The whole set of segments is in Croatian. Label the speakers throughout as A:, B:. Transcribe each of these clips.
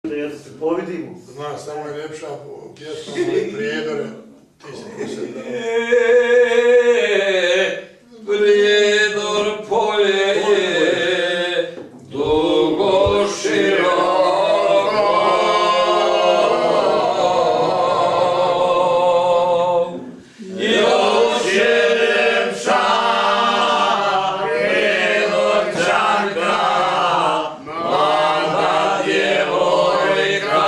A: da se povidimo.
B: Zna, samo je ljepša pjesma, ali prijedore, ti si posebno.
C: Prijedor polje je dugo široko, još je ljepša prijedorčanka, mlada djevojka.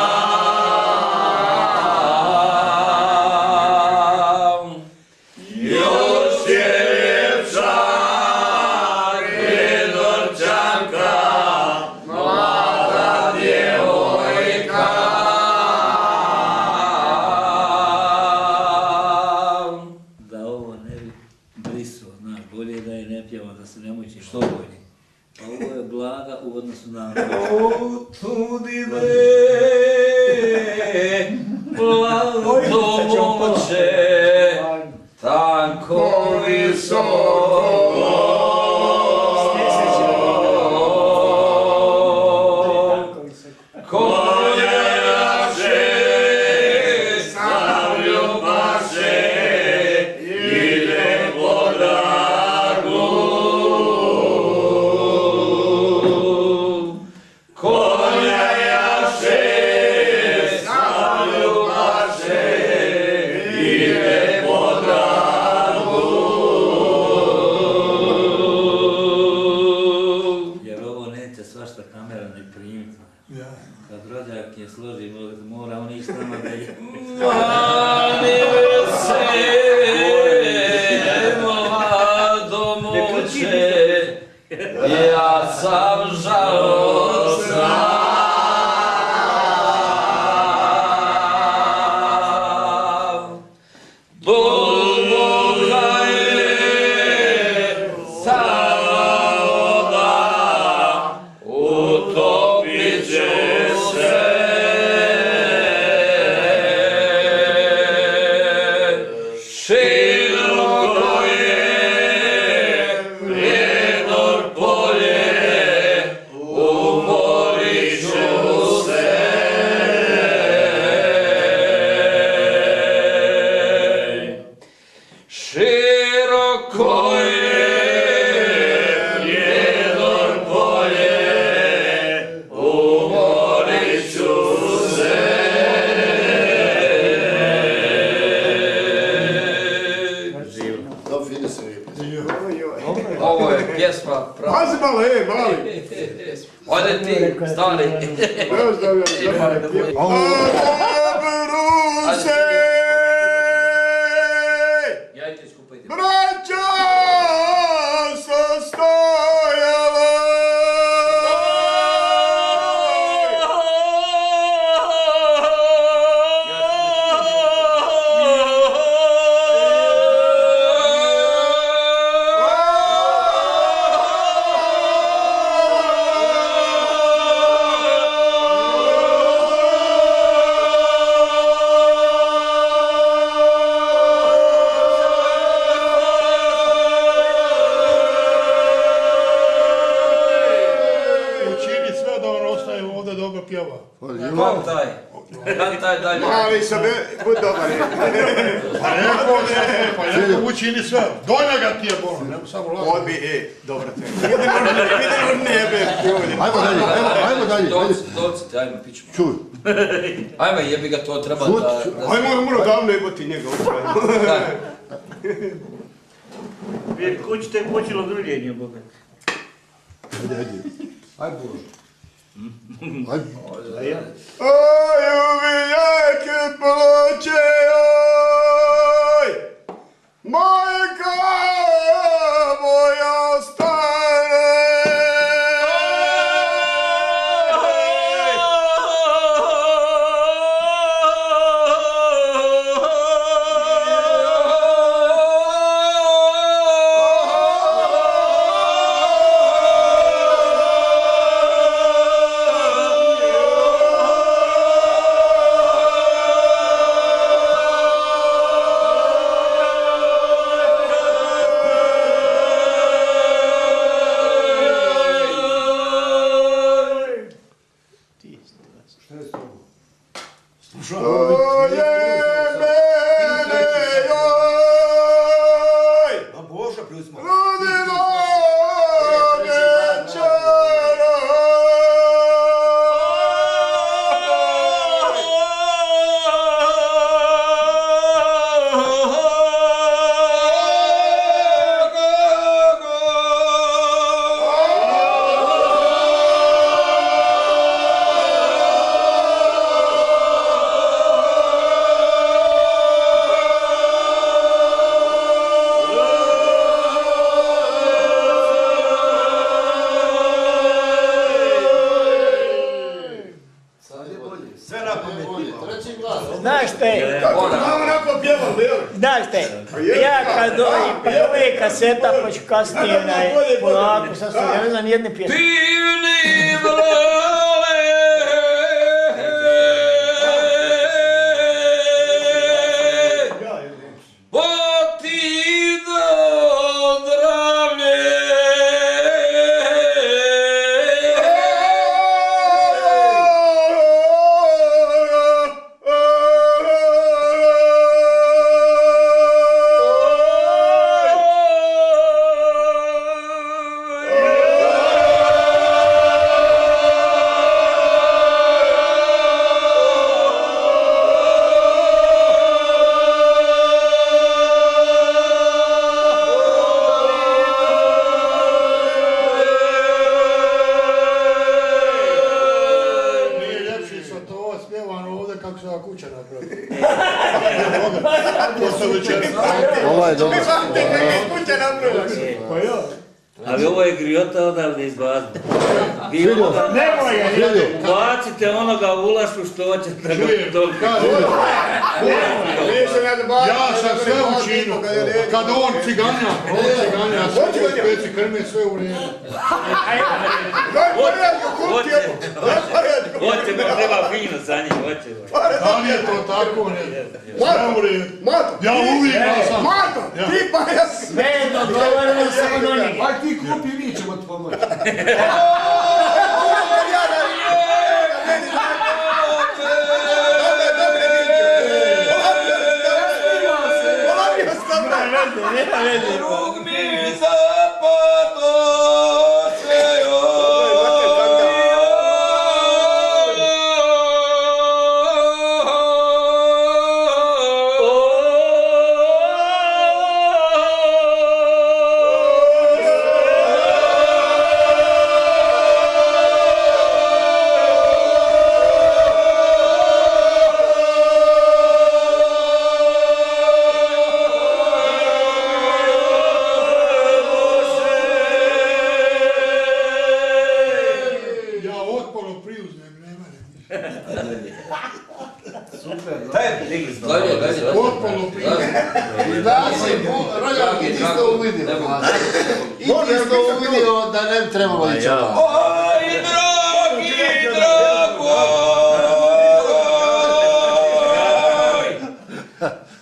C: Još je ljepša prijedorčanka, mlada djevojka.
D: Da ovo ne bi brisao, znaš, bolje da je ne pjeva, da se ne muči. Što bolje? A ovo je blaga u odnosu na...
C: Otud ide mlado momče, tako visoko. Konja jaše, stavlju paše, ide po dragu. Konja jaše, stavlju paše, ide po dragu.
D: Jer ovo neće svašta kamera ne primiti. Kad rođak je složi, mora on ići nama da je...
C: Mani se, mlado momče, ja sam žalosna. Duboka je sama voda, utopit će se. Široko je prijedor polje, umorit ću se. Široko je prijedor polje, umorit ću se.
B: Da, fine se lijepo.
C: Ovo je pjesma prava.
B: Pazi malo, mali.
C: Ode ti, stani.
B: Evo stavljam se. Obru se,
C: Ja ti skupaj.
B: braća sastojala. Učini sve da on ostaje ovdje dobro pjeva.
C: Kantaj dalje.
B: Mali sam, bud dobar. Pa rekao, učini sve. Dolja ga ti je bolno, nemo samo lako.
A: Odbi, dobro te. Idemo nebe, ljudi.
E: Ajmo dalje, ajmo dalje.
C: Dolci, ajmo, piću.
E: Čuj.
C: Ajmo, jebi ga, to treba da...
A: Ajmo, mora davno jebati njega.
D: Jer kući te je počelo grljenje, Boga.
E: Ajde, ajde. Ajde.
B: Oj, uvijek ploče, oj, majka moja stare.
A: A Boža preuzma.
F: Znaš te, znaš te, ja kad ove kaseta, pa ću kasnije polako sam se, ja ne znam jedne pjesme.
C: Divni vrale, Bog ti dao zdravlje.
E: Ovo je dobro.
D: Ali ovo je griota odavde iz bazne.
F: Nemoj ga,
D: Ubacite onoga u ulašu što hoćete da ga toliko.
B: Ja sam sve učinio. Kad on ciganja, ja sam speci krme sve u redu.
D: Hoće me treba fino sa njim, hoće.
B: Da li je to tako? Sve u redu. Ja uvijek sam.
A: Ti pa ja sam.
F: sve je dogovoreno samo do njega.
E: Aj ti kupi, mi ćemo ti pomoći.
C: Drug mi zapato se
E: Da ne bi trebalo ići ovako.
C: Oj, dragi, dragoj,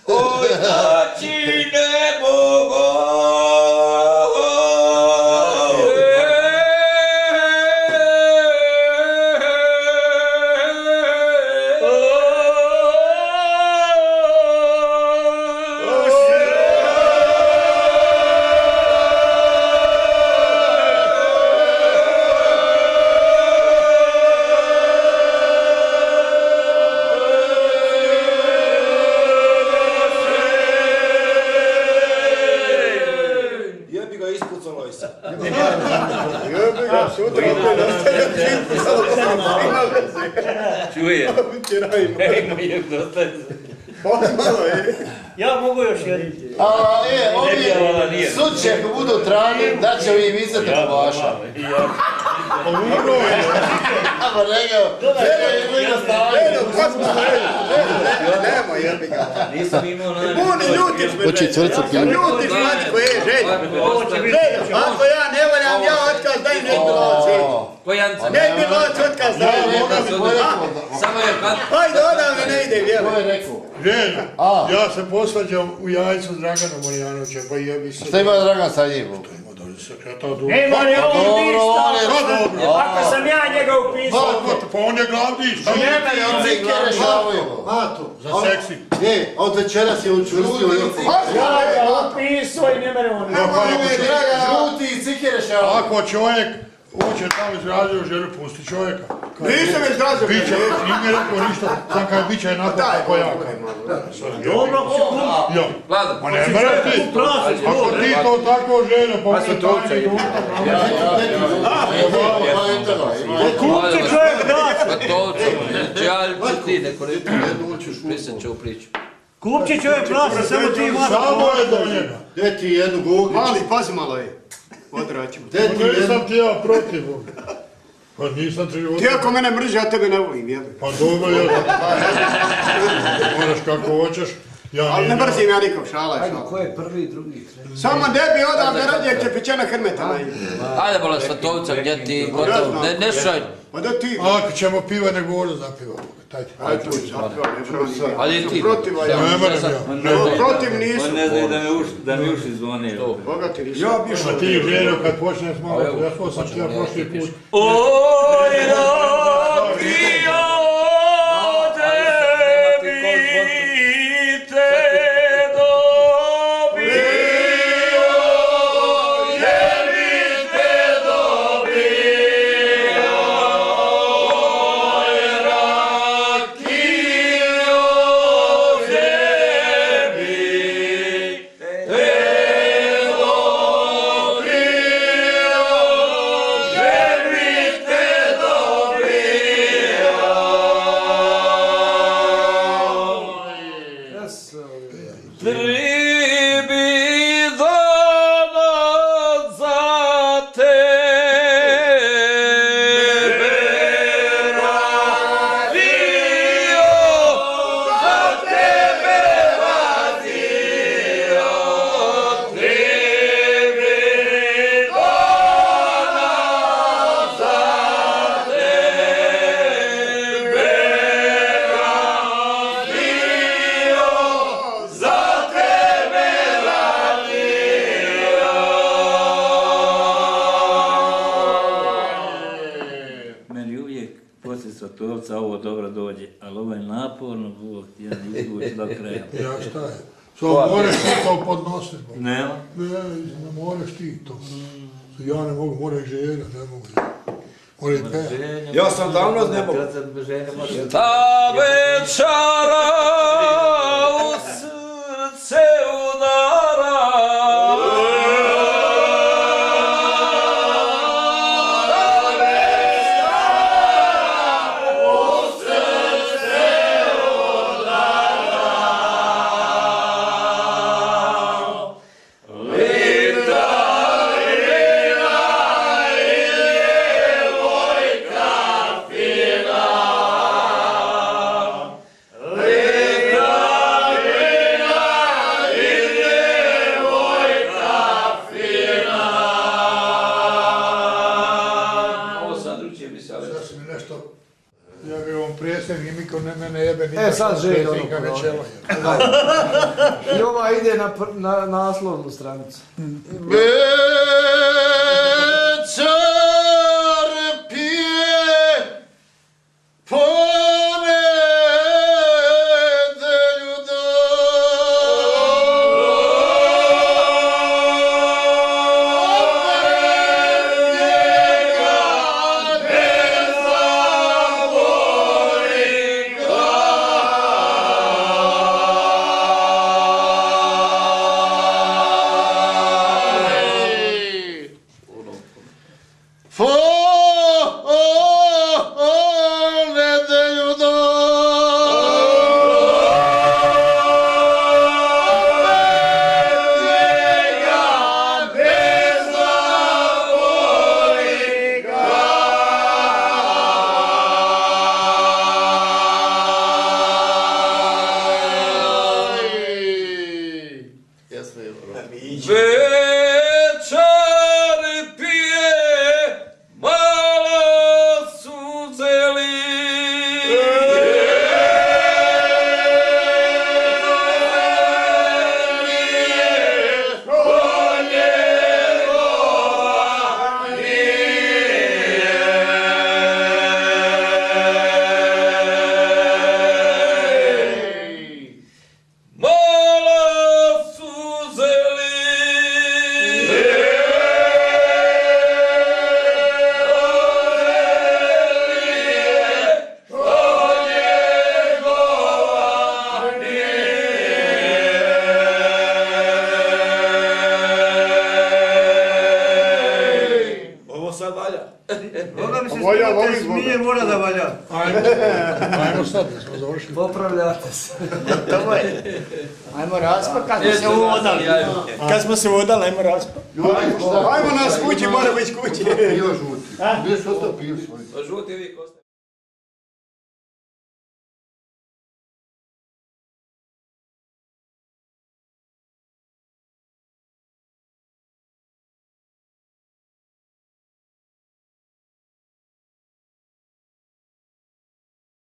C: oj, znači nebo čuje.
F: Ja mogu još jedin.
E: Ovi suče ako budu trani, da će ovim izdati kovaša. Ama rekao, je ga stavio.
A: Nemo jebi ga.
D: Nisam imao na...
A: Buni, ljutiš me.
E: Hoće crca piju.
A: Ljutiš mačko, Želja. Želja, ako ja ne voljam, ja otkaz dajem nebiloci.
C: Kojanca.
A: Nebiloci otkaz dajem.
C: Samo je kad...
A: Hajde, odavde ne ide, vjerujem.
E: Ko je rekao?
B: Želja, ja se posvađam u jajcu s Draganom Marijanovićem, pa jebi se.
E: Šta ima Dragan sa njim?
F: Nema ni on ništa. Ako sam ja njega upisao.
B: Pa on je glavni, šta je?
E: Cike rešavaju.
B: Za seksi.
E: Od večeras je učvrstio.
F: Ja ga upisao i ne mene on.
E: Žuti i cike rešavaju.
B: Ako čovjek uče tamo izrazio želju, pusti čovjeka.
A: Nisam izrazio.
B: Biće, nije rekao ništa, sam kad biće jednako kako ja.
F: Dobro,
B: Jo,
C: Vlado.
B: ma ne mre ti. Ako ti to tako želja, pa se to će imati.
F: kupci čovjek da.
C: Pa to će, ja ti neko reći, prisjeća u priču.
F: Kupci čovjek glasa, samo ti ima.
B: Samo je do njega.
E: Gdje ti jednu gugić?
A: Mali, pazi malo je. Odraćemo.
E: Gdje ti jednu?
B: Nisam ti ja protiv. Pa nisam ti...
A: Ti ako mene mrži, ja tebe ne volim, jebe.
B: Pa dobro, ja... Moraš kako hoćeš.
A: Ali ne mrzim ja nikog, šala je šala.
G: Ko je prvi, drugi, treći?
A: Samo debi odavde rađe će pečena hrmeta.
C: Ajde, bola Svatovca, gdje ti gotovo, ne šaj.
A: Pa da ti...
B: Ako ćemo piva, nego voda za piva.
A: Ajde, zapio,
C: Ali i ti.
A: protiv, ja.
B: Ne moram ja.
A: Protiv nisu.
D: On ne zna da mi uši zvone.
A: Bogati nisu.
B: Ja bi što ti želio kad počneš malo, ja sam ti ja prošli put.
C: Oj, rakija tebi te dobio, tebi te dobio. Oj, rakija tebi te
D: Svatovca ovo dobro dođe, ali ovo je naporno, Bog, ja ne izvući do kraja.
B: Ja šta je? Samo moraš ti to podnositi.
D: Nema?
B: Ne moraš ti to. Ja ne mogu, moraš želja, ne mogu. Moraš pejati.
A: Ja sam davno ne mogu.
C: Ta večara u srce udara.
G: Sad želj ono I ova ide na naslovnu stranicu.
E: Večer pije ponedelju
B: Volja, volim
A: smije, mora da valja.
B: Ajmo sad, da smo završili.
G: Popravljate se.
F: Ajmo raspa kad smo se uvodali. Kad smo se uvodali, ajmo raspa.
A: Ajmo nas kući, mora biti kući.
E: Pio žuti. Gdje su to pio svoj?
C: Žuti vi, Kosta.